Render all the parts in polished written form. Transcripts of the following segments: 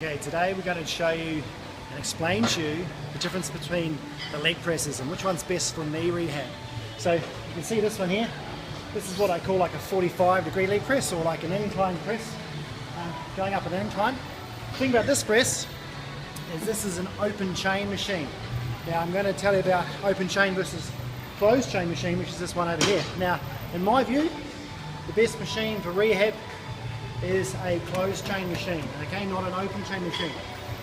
Okay, today we're going to show you and explain to you the difference between the leg presses and which one's best for knee rehab. So you can see this one here. This is what I call like a 45-degree leg press, or like an incline press, going up an incline. The thing about this press is this is an open chain machine. Now I'm going to tell you about open chain versus closed chain machine, which is this one over here. Now, in my view, the best machine for rehab is a closed chain machine, okay, not an open chain machine.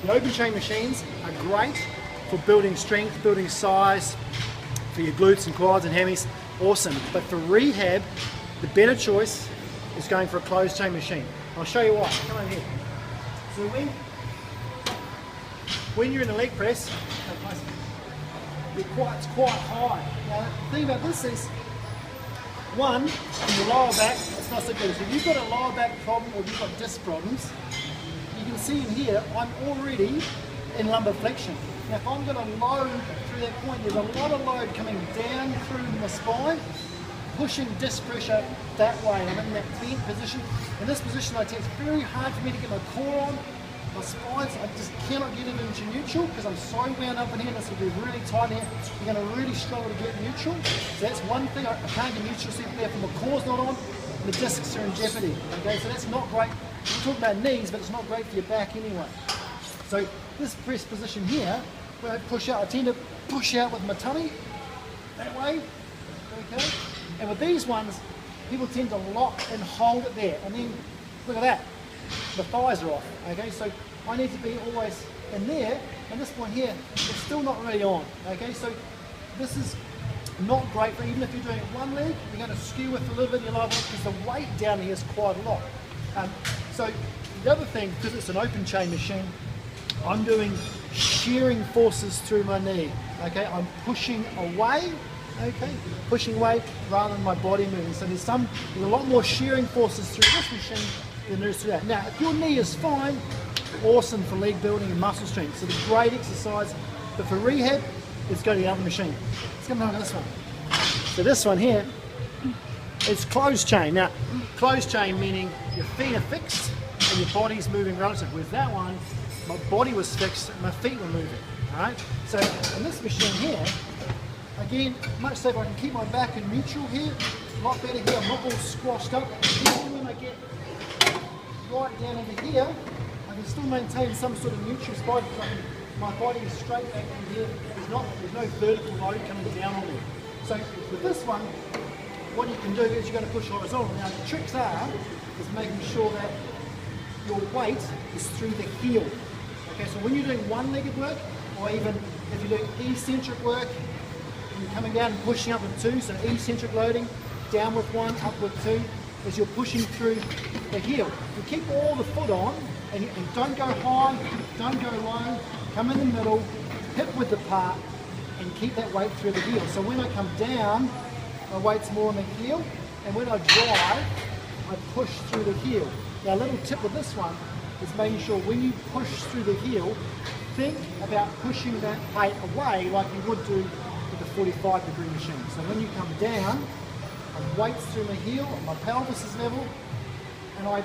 The open chain machines are great for building strength, building size, for your glutes and quads and hammies, awesome. But for rehab, the better choice is going for a closed chain machine. I'll show you why. Come over here. So when you're in a leg press, it's quite high. Now the thing about this is, one, in your lower back, it's not so good. So if you've got a lower back problem or you've got disc problems, you can see in here, I'm already in lumbar flexion. Now if I'm going to load through that point, there's a lot of load coming down through my spine, pushing disc pressure that way. I'm in that bent position. In this position, it's very hard for me to get my core on. My spines, I just cannot get it into neutral because I'm so wound up in here. This will be really tight here. You're going to really struggle to get neutral. So that's one thing. I can't get neutral simply if my core's not on. The discs are in jeopardy. Okay, so that's not great. We're talking about knees, but it's not great for your back anyway. So this press position here, where I push out, I tend to push out with my tummy that way. Okay, and with these ones, people tend to lock and hold it there, and then look at that. The thighs are off, okay, so I need to be always in there, and this point here, it's still not really on, okay, so this is not great for, even if you're doing it one leg, you're going to skew with a little bit of your lower back because the weight down here is quite a lot. So the other thing, because it's an open chain machine, I'm doing shearing forces through my knee, okay, I'm pushing away, okay, pushing away rather than my body moving, so there's a lot more shearing forces through this machine than there is through that. Now, if your knee is fine, awesome for leg building and muscle strength. So the great exercise, but for rehab, let's go to the other machine. Let's come down to this one. So this one here is closed chain. Now, closed chain meaning your feet are fixed and your body's moving relative. With that one, my body was fixed and my feet were moving. All right. So in this machine here, again, much safer. I can keep my back in neutral here. A lot better here. I'm not all squashed up. Even when I get right down over here, I can still maintain some sort of neutral spine because my body is straight back in here. There's no vertical load coming down on me. So with this one, what you can do is you're going to push horizontal. Now the tricks is making sure that your weight is through the heel. Okay, so when you're doing one-legged work, or even if you're doing eccentric work, and you're coming down and pushing up with two, so eccentric loading, down with one, up with two, as you're pushing through the heel. You keep all the foot on, and don't go high, don't go low, come in the middle, hip width apart, and keep that weight through the heel. So when I come down, my weight's more on the heel, and when I drive, I push through the heel. Now a little tip with this one is making sure when you push through the heel, think about pushing that plate away like you would do with a 45-degree machine. So when you come down, my weight's through my heel, my pelvis is level, and I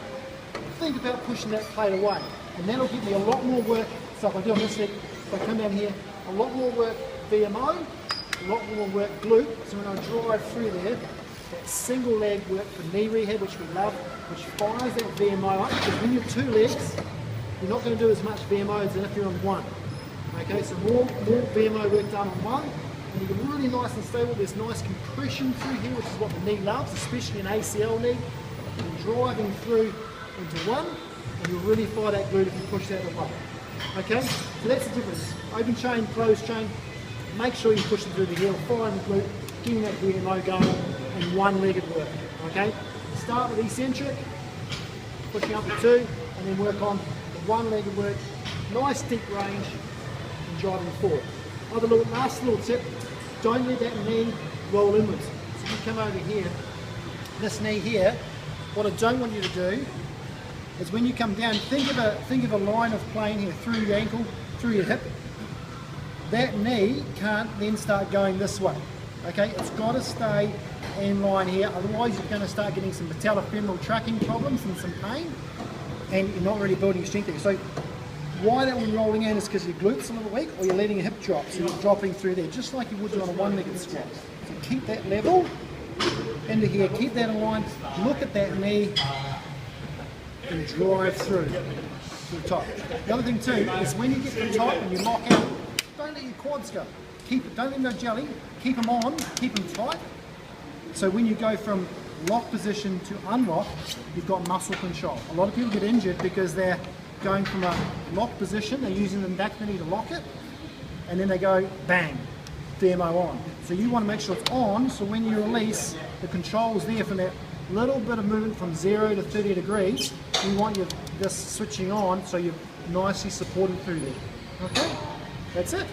think about pushing that plate away. And that'll give me a lot more work. So if I do on this leg, if I come down here, a lot more work VMO, a lot more work glute. So when I drive through there, that single leg work for knee rehab, which we love, which fires that VMO up, because when you're two legs, you're not going to do as much VMO as if you're on one. Okay, so more VMO work done on one, and you get really nice and stable. There's nice compression through here, which is what the knee loves, especially an ACL knee. You're driving through into one, and you'll really fire that glute if you push that away. Okay, so that's the difference. Open chain, closed chain. Make sure you push it through the heel, firing the glute, getting that VMO going, and one-legged work. Okay, start with eccentric, pushing up to two, and then work on the one-legged work. Nice deep range, and driving forward. Last little tip, don't let that knee roll inwards. So you come over here, this knee here, what I don't want you to do is when you come down, think of a line of plane here through your ankle, through your hip. That knee can't then start going this way. Okay, it's got to stay in line here, otherwise you're going to start getting some patellofemoral tracking problems and some pain, and you're not really building strength there. So why that one rolling in is because your glutes are a little weak, or you're letting your hip drop, so you're dropping through there, just like you would do on a one-legged squat. So keep that level into here, keep that aligned, look at that knee, and drive through to the top. The other thing too is when you get to the top and you lock out, don't let your quads go. Keep it, don't let them go jelly, keep them on, keep them tight. So when you go from lock position to unlock, you've got muscle control. A lot of people get injured because they're going from a lock position, they're using the back knee to lock it, and then they go bang, DMO on. So you want to make sure it's on, so when you release, the control's there from that little bit of movement from 0 to 30 degrees. You want this switching on so you're nicely supported through there. Okay? That's it.